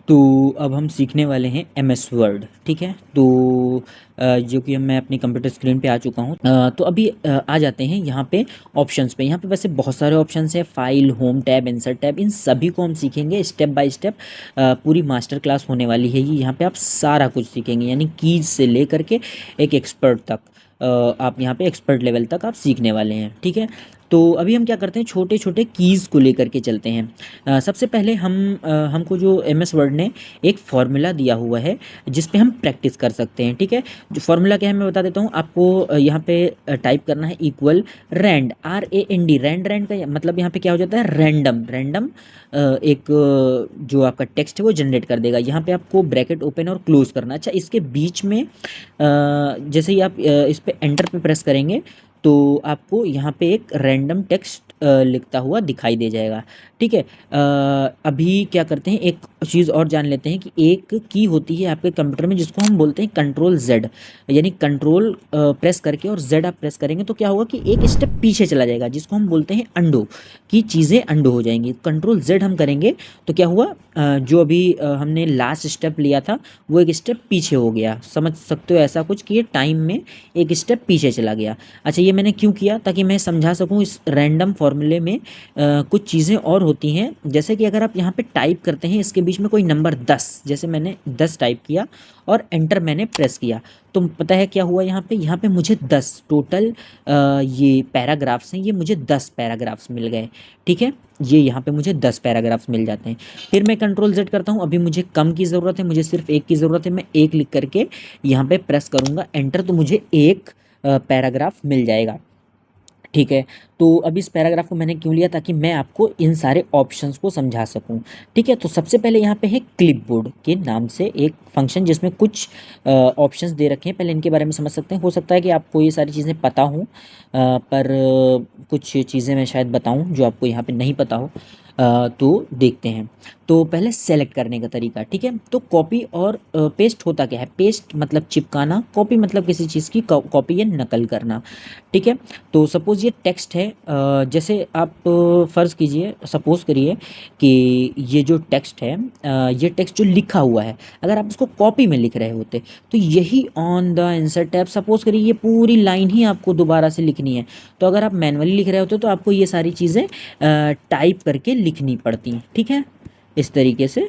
तो अब हम सीखने वाले हैं एम एस वर्ड। ठीक है, तो जो कि मैं अपनी कंप्यूटर स्क्रीन पे आ चुका हूँ। तो अभी आ जाते हैं यहाँ पे ऑप्शंस पे। यहाँ पे वैसे बहुत सारे ऑप्शंस हैं, file, home tab, insert tab, इन सभी को हम सीखेंगे स्टेप बाय स्टेप। पूरी मास्टर क्लास होने वाली है ये। यहाँ पे आप सारा कुछ सीखेंगे, यानी कीज से लेकर के एक एक्सपर्ट तक। आप यहाँ पे एक्सपर्ट लेवल तक आप सीखने वाले हैं। ठीक है, तो अभी हम क्या करते हैं, छोटे छोटे कीज़ को लेकर के चलते हैं। सबसे पहले हमको जो एम एस वर्ड ने एक फॉर्मूला दिया हुआ है जिस पे हम प्रैक्टिस कर सकते हैं। ठीक है, जो फॉर्मूला क्या है मैं बता देता हूँ आपको। यहाँ पे टाइप करना है equal rand, RAND, rand. Rand का मतलब यहाँ पे क्या हो जाता है, रैंडम। रैंडम एक जो आपका टेक्स्ट है वो जनरेट कर देगा। यहाँ पे आपको ब्रैकेट ओपन और क्लोज करना। अच्छा, इसके बीच में जैसे ही आप इस पे एंटर पे प्रेस करेंगे तो आपको यहाँ पे एक रैंडम टेक्स्ट लिखता हुआ दिखाई दे जाएगा। ठीक है, अभी क्या करते हैं, एक चीज़ और जान लेते हैं कि एक की होती है आपके कंप्यूटर में जिसको हम बोलते हैं कंट्रोल जेड। यानी कंट्रोल प्रेस करके और जेड आप प्रेस करेंगे तो क्या होगा कि एक स्टेप पीछे चला जाएगा, जिसको हम बोलते हैं अंडो, की चीज़ें अंडो हो जाएंगी। कंट्रोल जेड हम करेंगे तो क्या हुआ, जो अभी हमने लास्ट स्टेप लिया था वो एक स्टेप पीछे हो गया। समझ सकते हो ऐसा कुछ कि ये टाइम में एक स्टेप पीछे चला गया। अच्छा, ये मैंने क्यों किया, ताकि मैं समझा सकूं इस रैंडम फॉर्मूले में कुछ चीज़ें और होती हैं। जैसे कि अगर आप यहाँ पे टाइप करते हैं इसके बीच में कोई नंबर 10, जैसे मैंने 10 टाइप किया और एंटर मैंने प्रेस किया, तो पता है क्या हुआ, यहाँ पे मुझे 10 टोटल ये पैराग्राफ्स हैं, ये मुझे 10 पैराग्राफ्स मिल गए। ठीक है, ये यहाँ पे मुझे 10 पैराग्राफ्स मिल जाते हैं। फिर मैं कंट्रोल जेड करता हूँ, अभी मुझे कम की ज़रूरत है, मुझे सिर्फ एक की ज़रूरत है। मैं एक लिख करके यहाँ पे प्रेस करूँगा एंटर, तो मुझे एक पैराग्राफ मिल जाएगा। ठीक है, तो अब इस पैराग्राफ को मैंने क्यों लिया, ताकि मैं आपको इन सारे ऑप्शंस को समझा सकूं। ठीक है, तो सबसे पहले यहाँ पे है क्लिपबोर्ड के नाम से एक फंक्शन जिसमें कुछ ऑप्शंस दे रखे हैं। पहले इनके बारे में समझ सकते हैं। हो सकता है कि आपको ये सारी चीज़ें पता हों, पर कुछ चीज़ें मैं शायद बताऊं जो आपको यहाँ पे नहीं पता हो। तो देखते हैं। तो पहले सेलेक्ट करने का तरीका। ठीक है, तो कॉपी और पेस्ट होता क्या है, पेस्ट मतलब चिपकाना, कॉपी मतलब किसी चीज़ की कॉपी या नकल करना। ठीक है, तो सपोज़ ये टेक्स्ट है, जैसे आप फ़र्ज़ कीजिए, सपोज़ करिए कि ये जो टेक्स्ट है, ये टेक्स्ट जो लिखा हुआ है, अगर आप इसको कॉपी में लिख रहे होते तो यही on the insert tab, suppose करिए ये पूरी लाइन ही आपको दोबारा से लिखनी है। तो अगर आप मैनुअली लिख रहे होते तो आपको ये सारी चीज़ें टाइप करके लिखनी पड़ती। ठीक है, इस तरीके से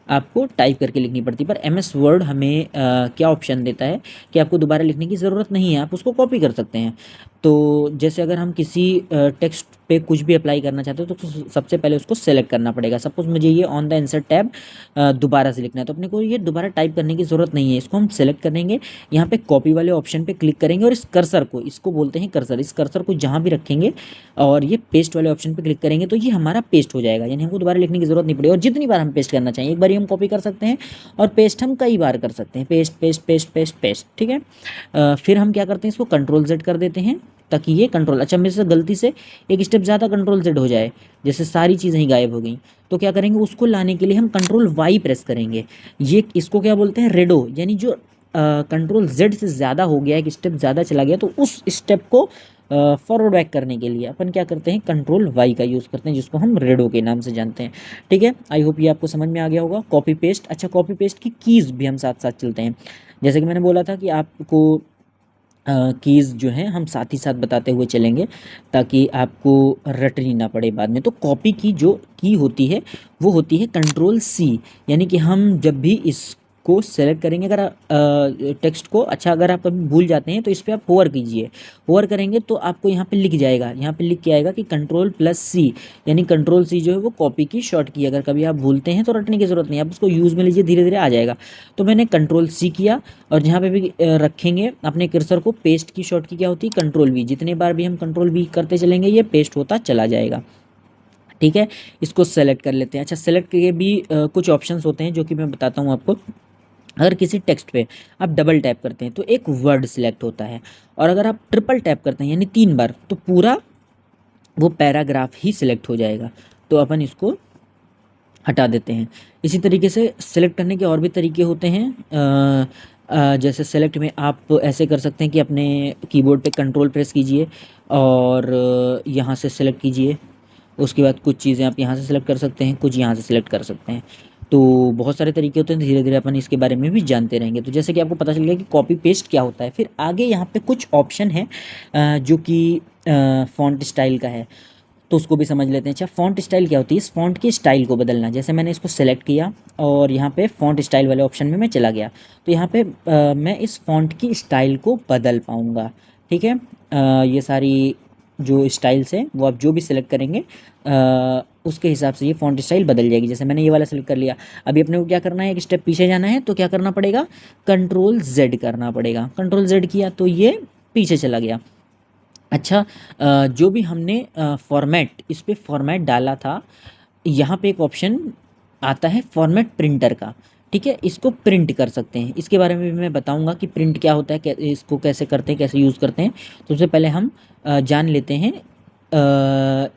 आपको टाइप करके लिखनी पड़ती। पर एम एस वर्ड हमें क्या ऑप्शन देता है कि आपको दोबारा लिखने की ज़रूरत नहीं है, आप उसको कॉपी कर सकते हैं। तो जैसे अगर हम किसी टेक्स्ट पे कुछ भी अप्लाई करना चाहते हो तो सबसे पहले उसको सेलेक्ट करना पड़ेगा। सपोज़ मुझे ये ऑन द इंसर्ट टैब दोबारा से लिखना है, तो अपने को ये दोबारा टाइप करने की ज़रूरत नहीं है। इसको हम सेलेक्ट करेंगे, यहाँ पे कॉपी वाले ऑप्शन पे क्लिक करेंगे और इस कर्सर को, इसको बोलते हैं कर्सर, इस कर्सर को जहाँ भी रखेंगे और ये पेस्ट वाले ऑप्शन पे क्लिक करेंगे तो ये हमारा पेस्ट हो जाएगा, यानी हमको दोबारा लिखने की ज़रूरत नहीं पड़ेगी। और जितनी बार हम पेस्ट करना चाहिए, एक बार ही हम कॉपी कर सकते हैं और पेस्ट हम कई बार कर सकते हैं, paste paste paste paste paste. ठीक है, फिर हम क्या करते हैं, इसको कंट्रोल जेड कर देते हैं ताकि ये कंट्रोल, अच्छा मेरे से गलती से एक स्टेप ज़्यादा कंट्रोल जेड हो जाए, जैसे सारी चीज़ें ही गायब हो गई, तो क्या करेंगे, उसको लाने के लिए हम कंट्रोल वाई प्रेस करेंगे। ये इसको क्या बोलते हैं, रेडो, यानी जो कंट्रोल जेड से ज़्यादा हो गया, एक स्टेप ज़्यादा चला गया, तो उस स्टेप को फॉरवर्ड बैक करने के लिए अपन क्या करते हैं, कंट्रोल वाई का यूज़ करते हैं, जिसको हम रेडो के नाम से जानते हैं। ठीक है, आई होप ये आपको समझ में आ गया होगा। कॉपी पेस्ट, अच्छा कॉपी पेस्ट की कीज़ भी हम साथ साथ चलते हैं। जैसे कि मैंने बोला था कि आपको कीज़ जो हैं हम साथ ही साथ बताते हुए चलेंगे ताकि आपको रटनी ना पड़े बाद में। तो कॉपी की जो की होती है वो होती है कंट्रोल सी, यानी कि हम जब भी इसको सेलेक्ट करेंगे, अगर टेक्स्ट को, अच्छा अगर आप कभी भूल जाते हैं तो इस पर आप होवर कीजिए, होवर करेंगे तो आपको यहाँ पे लिख जाएगा, यहाँ पे लिख के आएगा कि कंट्रोल प्लस सी, यानी कंट्रोल सी जो है वो कॉपी की शॉर्ट की। अगर कभी आप भूलते हैं तो रटने की ज़रूरत नहीं, आप उसको यूज़ में लीजिए, धीरे धीरे आ जाएगा। तो मैंने कंट्रोल सी किया और जहाँ पे भी रखेंगे अपने कर्सर को, पेस्ट की शॉर्ट की क्या होती है, कंट्रोल वी, जितने बार भी हम कंट्रोल वी करते चलेंगे ये पेस्ट होता चला जाएगा। ठीक है, इसको सेलेक्ट कर लेते हैं। अच्छा, सेलेक्ट के भी कुछ ऑप्शंस होते हैं जो कि मैं बताता हूँ आपको। अगर किसी टेक्स्ट पे आप डबल टैप करते हैं तो एक वर्ड सिलेक्ट होता है, और अगर आप ट्रिपल टैप करते हैं यानी 3 बार तो पूरा वो पैराग्राफ ही सिलेक्ट हो जाएगा। तो अपन इसको हटा देते हैं। इसी तरीके से सेलेक्ट करने के और भी तरीके होते हैं। जैसे सेलेक्ट में आप ऐसे कर सकते हैं कि अपने कीबोर्ड पे कंट्रोल प्रेस कीजिए और यहाँ से सेलेक्ट कीजिए। उसके बाद कुछ चीज़ें आप यहाँ से सेलेक्ट कर सकते हैं, कुछ यहाँ से सेलेक्ट कर सकते हैं। तो बहुत सारे तरीके होते हैं, धीरे धीरे अपन इसके बारे में भी जानते रहेंगे। तो जैसे कि आपको पता चल गया कि कॉपी पेस्ट क्या होता है। फिर आगे यहाँ पे कुछ ऑप्शन है जो कि फ़ॉन्ट स्टाइल का है, तो उसको भी समझ लेते हैं। अच्छा, फ़ॉन्ट स्टाइल क्या होती है? इस फ़ॉन्ट की स्टाइल को बदलना। जैसे मैंने इसको सेलेक्ट किया और यहाँ पे फ़ॉन्ट स्टाइल वाले ऑप्शन में मैं चला गया, तो यहाँ पे मैं इस फ़ॉन्ट की स्टाइल को बदल पाऊँगा। ठीक है, ये सारी जो स्टाइल्स हैं वो आप जो भी सिलेक्ट करेंगे उसके हिसाब से ये फ़ॉन्ट स्टाइल बदल जाएगी। जैसे मैंने ये वाला सेलेक्ट कर लिया, अभी अपने को क्या करना है, एक स्टेप पीछे जाना है, तो क्या करना पड़ेगा, कंट्रोल जेड करना पड़ेगा। कंट्रोल जेड किया तो ये पीछे चला गया। अच्छा, जो भी हमने फॉर्मेट, इस पे फॉर्मेट डाला था, यहाँ पे एक ऑप्शन आता है फॉर्मेट प्रिंटर का। ठीक है, इसको प्रिंट कर सकते हैं, इसके बारे में भी मैं बताऊंगा कि प्रिंट क्या होता है, इसको कैसे करते हैं, कैसे यूज़ करते हैं। तो सबसे पहले हम जान लेते हैं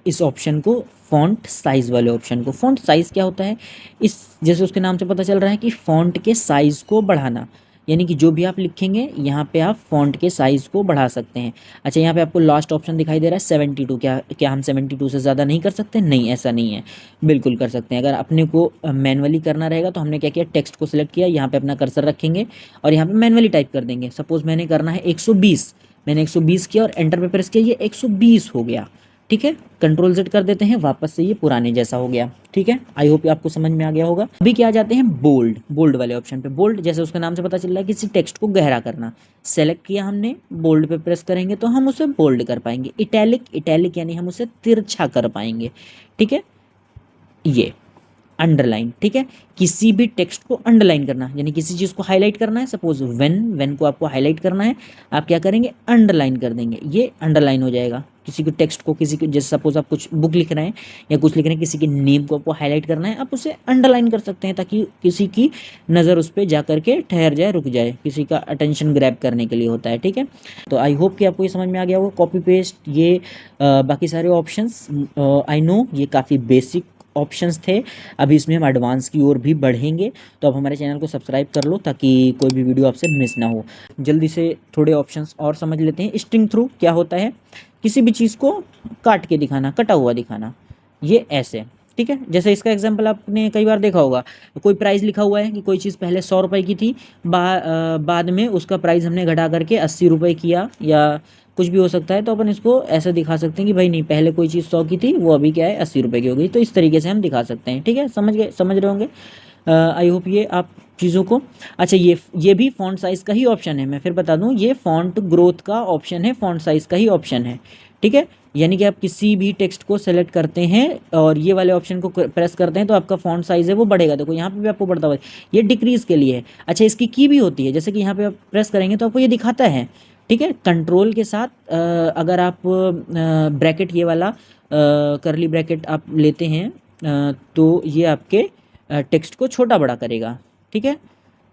इस ऑप्शन को, फ़ॉन्ट साइज़ वाले ऑप्शन को। फ़ॉन्ट साइज़ क्या होता है? इस, जैसे उसके नाम से पता चल रहा है कि फ़ॉन्ट के साइज़ को बढ़ाना, यानी कि जो भी आप लिखेंगे यहाँ पे आप फ़ॉन्ट के साइज़ को बढ़ा सकते हैं। अच्छा, यहाँ पे आपको लास्ट ऑप्शन दिखाई दे रहा है 72। क्या हम 72 से ज़्यादा नहीं कर सकते? नहीं, ऐसा नहीं है, बिल्कुल कर सकते हैं। अगर अपने को मैनुअली करना रहेगा तो हमने क्या किया, टेक्स्ट को सिलेक्ट किया, यहाँ पे अपना कर्सर रखेंगे और यहाँ पे मैनुअली टाइप कर देंगे। सपोज़ मैंने करना है 120, मैंने 120 किया और एंटर पे प्रेस किया, ये 120 हो गया। ठीक है, कंट्रोल जेड कर देते हैं, वापस से ये पुराने जैसा हो गया। ठीक है, आई होप आपको समझ में आ गया होगा। अभी क्या आ जाते हैं, बोल्ड। बोल्ड वाले ऑप्शन पे, बोल्ड जैसे उसके नाम से पता चल रहा है किसी टेक्स्ट को गहरा करना। सेलेक्ट किया हमने, बोल्ड पे प्रेस करेंगे तो हम उसे बोल्ड कर पाएंगे। इटैलिक, इटैलिक यानी हम उसे तिरछा कर पाएंगे। ठीक है, ये अंडरलाइन। ठीक है, किसी भी टेक्स्ट को अंडरलाइन करना, यानी किसी चीज़ को हाईलाइट करना है, सपोज वेन को आपको हाईलाइट करना है, आप क्या करेंगे, अंडरलाइन कर देंगे, ये अंडरलाइन हो जाएगा। किसी को टेक्स्ट को, किसी को, जैसे सपोज आप कुछ बुक लिख रहे हैं या कुछ लिख रहे हैं, किसी के नेम को आपको हाईलाइट करना है, आप उसे अंडरलाइन कर सकते हैं ताकि किसी की नज़र उस पर जा करके ठहर जाए, रुक जाए, किसी का अटेंशन ग्रैब करने के लिए होता है। ठीक है, तो आई होप कि आपको ये समझ में आ गया होगा। कॉपी पेस्ट, ये बाकी सारे ऑप्शंस, आई नो ये काफ़ी बेसिक ऑप्शंस थे, अभी इसमें हम एडवांस की ओर भी बढ़ेंगे। तो आप हमारे चैनल को सब्सक्राइब कर लो ताकि कोई भी वीडियो आपसे मिस ना हो। जल्दी से थोड़े ऑप्शंस और समझ लेते हैं। स्ट्रिंग थ्रू क्या होता है? किसी भी चीज़ को काट के दिखाना, कटा हुआ दिखाना, ये ऐसे। ठीक है, जैसे इसका एग्जांपल आपने कई बार देखा होगा, कोई प्राइस लिखा हुआ है कि कोई चीज़ पहले 100 रुपये की थी, बाद में उसका प्राइस हमने घटा करके 80 रुपये किया, या कुछ भी हो सकता है। तो अपन इसको ऐसे दिखा सकते हैं कि भाई नहीं, पहले कोई चीज़ 100 की थी, वो अभी क्या है, 80 रुपये की हो गई। तो इस तरीके से हम दिखा सकते हैं। ठीक है, समझ गए, समझ रहे होंगे। आई होप ये आप चीज़ों को। अच्छा, ये भी फ़ॉन्ट साइज़ का ही ऑप्शन है, मैं फिर बता दूं, ये फ़ॉन्ट ग्रोथ का ऑप्शन है, फ़ॉन्ट साइज़ का ही ऑप्शन है। ठीक है, यानी कि आप किसी भी टेक्स्ट को सेलेक्ट करते हैं और ये वाले ऑप्शन को प्रेस करते हैं तो आपका फ़ॉन्ट साइज़ है वो बढ़ेगा। देखो यहाँ पे भी आपको बढ़ता हुआ है, ये डिक्रीज़ के लिए है। अच्छा, इसकी की भी होती है, जैसे कि यहाँ पे आप प्रेस करेंगे तो आपको ये दिखाता है। ठीक है, कंट्रोल के साथ अगर आप ब्रैकेट, ये वाला करली ब्रैकेट आप लेते हैं तो ये आपके टेक्स्ट को छोटा बड़ा करेगा। ठीक है,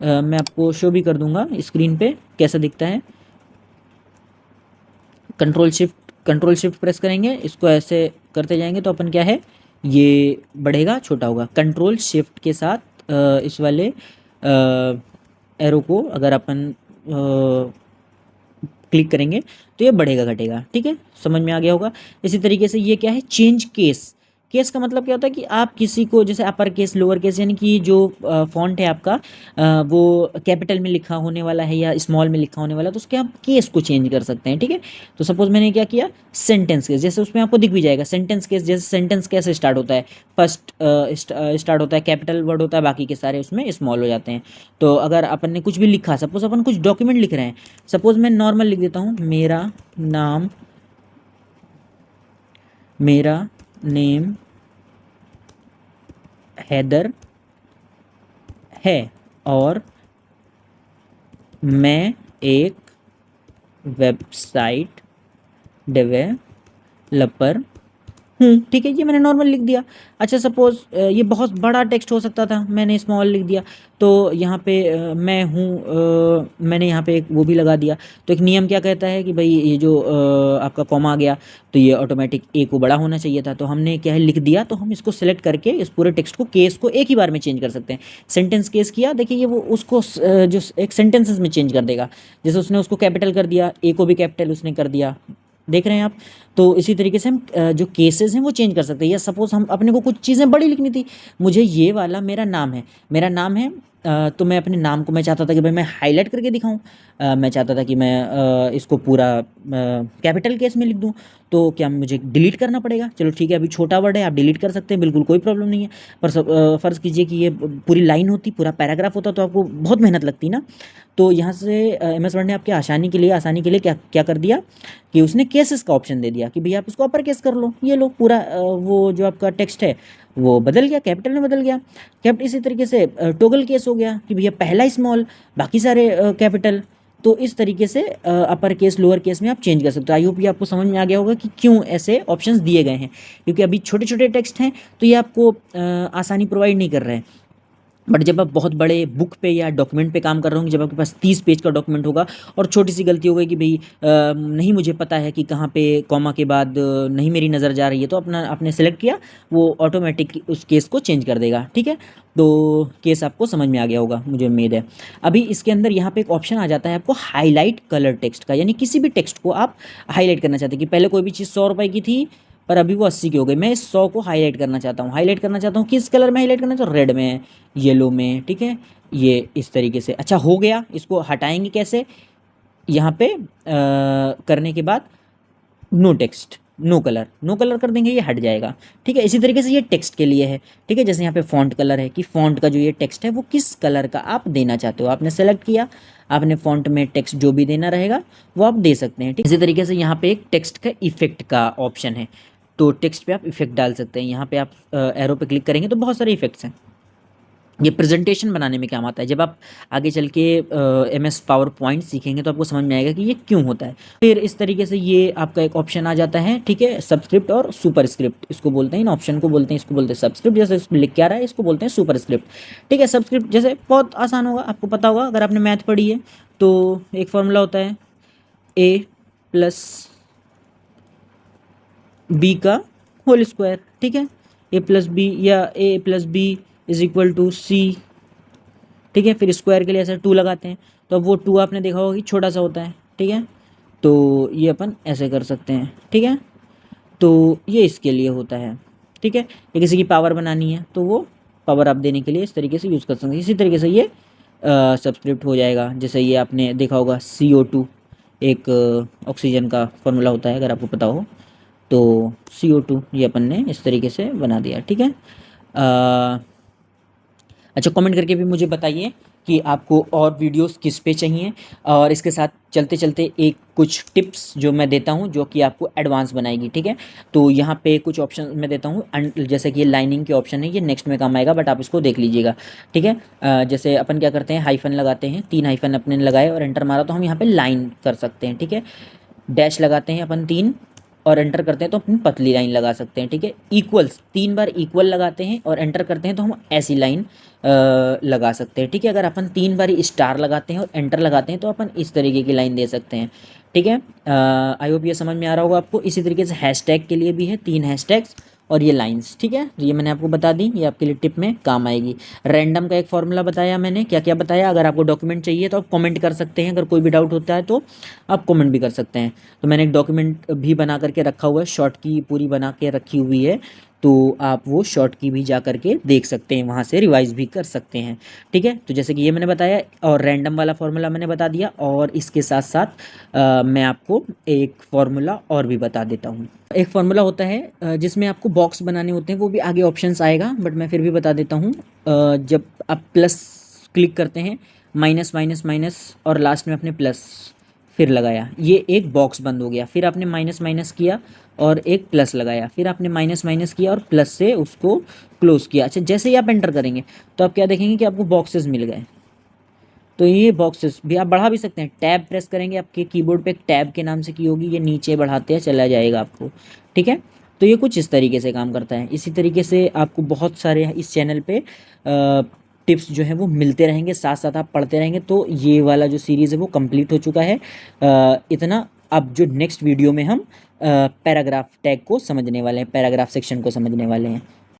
मैं आपको शो भी कर दूंगा स्क्रीन पे कैसा दिखता है। कंट्रोल शिफ्ट प्रेस करेंगे, इसको ऐसे करते जाएंगे तो अपन क्या है, ये बढ़ेगा, छोटा होगा। कंट्रोल शिफ्ट के साथ इस वाले एरो को अगर अपन क्लिक करेंगे तो ये बढ़ेगा घटेगा। ठीक है, समझ में आ गया होगा। इसी तरीके से ये क्या है, चेंज केस। केस का मतलब क्या होता है कि आप किसी को, जैसे अपर केस, लोअर केस, यानी कि जो फॉन्ट है आपका वो कैपिटल में लिखा होने वाला है या स्मॉल में लिखा होने वाला है, तो उसके आप केस को चेंज कर सकते हैं। ठीक है, तो सपोज मैंने क्या किया, सेंटेंस केस, जैसे उसमें आपको दिख भी जाएगा सेंटेंस केस। जैसे सेंटेंस कैसे स्टार्ट होता है, फर्स्ट स्टार्ट होता है, कैपिटल वर्ड होता है, बाकी के सारे उसमें स्मॉल हो जाते हैं। तो अगर अपन ने कुछ भी लिखा, सपोज अपन कुछ डॉक्यूमेंट लिख रहे हैं, सपोज मैं नॉर्मल लिख देता हूँ, मेरा नेम हैदर है और मैं एक वेबसाइट डेवलपर हूँ। ठीक है, ये मैंने नॉर्मल लिख दिया। अच्छा, सपोज ये बहुत बड़ा टेक्स्ट हो सकता था, मैंने स्मॉल लिख दिया, तो यहाँ पे मैं हूँ, मैंने यहाँ पे एक वो भी लगा दिया। तो एक नियम क्या कहता है कि भाई ये जो आपका कॉमा आ गया तो ये ऑटोमेटिक ए को बड़ा होना चाहिए था, तो हमने क्या है लिख दिया। तो हम इसको सेलेक्ट करके इस पूरे टेक्स्ट को, केस को एक ही बार में चेंज कर सकते हैं। सेंटेंस केस किया, देखिए ये वो उसको जो एक सेंटेंसेस में चेंज कर देगा। जैसे उसने उसको कैपिटल कर दिया, ए को भी कैपिटल उसने कर दिया, देख रहे हैं आप। तो इसी तरीके से हम जो केसेस हैं वो चेंज कर सकते हैं। या सपोज़ हम अपने को कुछ चीज़ें बड़ी लिखनी थी, मुझे ये वाला मेरा नाम है तो मैं अपने नाम को मैं चाहता था कि भाई मैं हाईलाइट करके दिखाऊँ। मैं चाहता था कि मैं इसको पूरा कैपिटल केस में लिख दूँ। तो क्या मुझे डिलीट करना पड़ेगा? चलो ठीक है, अभी छोटा वर्ड है, आप डिलीट कर सकते हैं, बिल्कुल कोई प्रॉब्लम नहीं है। पर फ़र्ज़ कीजिए कि ये पूरी लाइन होती, पूरा पैराग्राफ होता, तो आपको बहुत मेहनत लगती ना। तो यहाँ से एमएस वर्ड ने आपके आसानी के लिए क्या क्या कर दिया कि उसने केसेस का ऑप्शन दे दिया कि भैया आप इसको अपर केस कर लो, ये लो पूरा वो जो आपका टेक्स्ट है वो बदल गया, कैपिटल में बदल गया। इसी तरीके से टोगल केस हो गया कि भैया पहला स्मॉल, बाकी सारे कैपिटल। तो इस तरीके से अपर केस लोअर केस में आप चेंज कर सकते हो। आई होप ये आपको समझ में आ गया होगा कि क्यों ऐसे ऑप्शंस दिए गए हैं, क्योंकि अभी छोटे छोटे टेक्स्ट हैं तो ये आपको आसानी प्रोवाइड नहीं कर रहे हैं। बट जब आप बहुत बड़े बुक पे या डॉक्यूमेंट पे काम कर रहे होंगे, जब आपके पास 30 पेज का डॉक्यूमेंट होगा और छोटी सी गलती हो गई कि भाई नहीं मुझे पता है कि कहाँ पे कॉमा के बाद नहीं मेरी नज़र जा रही है, तो आपने सेलेक्ट किया, वो ऑटोमेटिक उस केस को चेंज कर देगा। ठीक है, तो केस आपको समझ में आ गया होगा, मुझे उम्मीद है। अभी इसके अंदर यहाँ पे एक ऑप्शन आ जाता है आपको हाईलाइट कलर टेक्स्ट का, यानी किसी भी टेक्स्ट को आप हाईलाइट करना चाहते हैं कि पहले कोई भी चीज़ 100 रुपये की थी पर अभी वो 80 की हो गई, मैं इस 100 को हाईलाइट करना चाहता हूँ। किस कलर में हाईलाइट करना चाहता हूँ? रेड में, येलो में। ठीक है, ये इस तरीके से अच्छा हो गया। इसको हटाएंगे कैसे? यहाँ पे करने के बाद नो कलर कर देंगे, ये हट जाएगा। ठीक है, इसी तरीके से ये टेक्स्ट के लिए है। ठीक है, जैसे यहाँ पे फॉन्ट कलर है कि फॉन्ट का जो ये टेक्स्ट है वो किस कलर का आप देना चाहते हो, आपने सेलेक्ट किया, आपने फॉन्ट में टेक्स्ट जो भी देना रहेगा वो आप दे सकते हैं। ठीक, इसी तरीके से यहाँ पे एक टेक्स्ट का इफेक्ट का ऑप्शन है, तो टेक्स्ट पे आप इफेक्ट डाल सकते हैं। यहाँ पे आप एरो पे क्लिक करेंगे तो बहुत सारे इफेक्ट्स हैं। ये प्रेजेंटेशन बनाने में काम आता है। जब आप आगे चल के एमएस पावर पॉइंट सीखेंगे तो आपको समझ में आएगा कि ये क्यों होता है। फिर इस तरीके से ये आपका एक ऑप्शन आ जाता है। ठीक है, सबस्क्रिप्ट और सुपर स्क्रिप्ट इसको बोलते हैं, इन ऑप्शन को बोलते हैं, इसको बोलते हैं सबस्क्रिप्ट, जैसे इसमें लिख के आ रहा है इसको बोलते हैं सुपर स्क्रिप्ट। ठीक है, सबस्क्रिप्ट जैसे बहुत आसान होगा, आपको पता होगा अगर आपने मैथ पढ़ी है तो एक फॉर्मूला होता है ए प्लस बी का होल स्क्वायर। ठीक है, ए प्लस बी या A plus B is equal to C. ठीक है, फिर स्क्वायर के लिए ऐसे 2 लगाते हैं, तो अब वो 2 आपने देखा होगा कि छोटा सा होता है। ठीक है, तो ये अपन ऐसे कर सकते हैं। ठीक है, तो ये इसके लिए होता है। ठीक है, ये किसी की पावर बनानी है तो वो पावर आप देने के लिए इस तरीके से यूज़ कर सकते हैं। इसी तरीके से ये सबस्क्रिप्ट हो जाएगा। जैसे ये आपने देखा होगा CO2 एक ऑक्सीजन का फॉर्मूला होता है, अगर आपको पता हो तो CO2 ये अपन ने इस तरीके से बना दिया। ठीक है, अच्छा कमेंट करके भी मुझे बताइए कि आपको और वीडियोस किस पे चाहिए, और इसके साथ चलते चलते एक कुछ टिप्स जो मैं देता हूँ जो कि आपको एडवांस बनाएगी। ठीक है, तो यहाँ पे कुछ ऑप्शन मैं देता हूँ, जैसे कि ये लाइनिंग के ऑप्शन है, ये नेक्स्ट में काम आएगा बट आप इसको देख लीजिएगा। ठीक है, जैसे अपन क्या करते हैं, हाइफन लगाते हैं, 3 हाइफन अपने लगाए और एंटर मारा तो हम यहाँ पे लाइन कर सकते हैं। ठीक है, डैश लगाते हैं अपन 3 और एंटर करते हैं तो अपनी पतली लाइन लगा सकते हैं। ठीक है, इक्वल्स 3 बार इक्वल लगाते हैं और एंटर करते हैं तो हम ऐसी लाइन लगा सकते हैं। ठीक है, अगर अपन 3 बार स्टार लगाते हैं और एंटर लगाते हैं तो अपन इस तरीके की लाइन दे सकते हैं। ठीक है, आई होप ये समझ में आ रहा होगा आपको। इसी तरीके से हैशटैग के लिए भी है 3 हैशटैग्स और ये लाइंस। ठीक है, तो ये मैंने आपको बता दी, ये आपके लिए टिप में काम आएगी। रैंडम का एक फॉर्मूला बताया मैंने, क्या क्या बताया। अगर आपको डॉक्यूमेंट चाहिए तो आप कमेंट कर सकते हैं, अगर कोई भी डाउट होता है तो आप कमेंट भी कर सकते हैं। तो मैंने एक डॉक्यूमेंट भी बना करके रखा हुआ है, शॉर्ट की पूरी बना के रखी हुई है, तो आप वो शॉर्ट की भी जा करके देख सकते हैं, वहाँ से रिवाइज भी कर सकते हैं। ठीक है, तो जैसे कि ये मैंने बताया और रैंडम वाला फार्मूला मैंने बता दिया, और इसके साथ साथ मैं आपको एक फार्मूला और भी बता देता हूँ। एक फार्मूला होता है जिसमें आपको बॉक्स बनाने होते हैं, वो भी आगे ऑप्शंस आएगा बट मैं फिर भी बता देता हूँ। जब आप प्लस क्लिक करते हैं, माइनस माइनस माइनस और लास्ट में आपने प्लस फिर लगाया, ये एक बॉक्स बंद हो गया। फिर आपने माइनस माइनस किया और एक प्लस लगाया, फिर आपने माइनस माइनस किया और प्लस से उसको क्लोज किया। अच्छा, जैसे ही आप एंटर करेंगे तो आप क्या देखेंगे कि आपको बॉक्सेस मिल गए। तो ये बॉक्सेस भी आप बढ़ा भी सकते हैं, टैब प्रेस करेंगे, आपके कीबोर्ड पे एक टैब के नाम से की होगी, ये नीचे बढ़ाते हैं चला जाएगा आपको। ठीक है, तो ये कुछ इस तरीके से काम करता है। इसी तरीके से आपको बहुत सारे इस चैनल पे टिप्स जो हैं वो मिलते रहेंगे, साथ साथ आप पढ़ते रहेंगे। तो ये वाला जो सीरीज़ है वो कंप्लीट हो चुका है। इतना अब जो नेक्स्ट वीडियो में हम पैराग्राफ टैग को समझने वाले हैं, पैराग्राफ सेक्शन को समझने वाले हैं।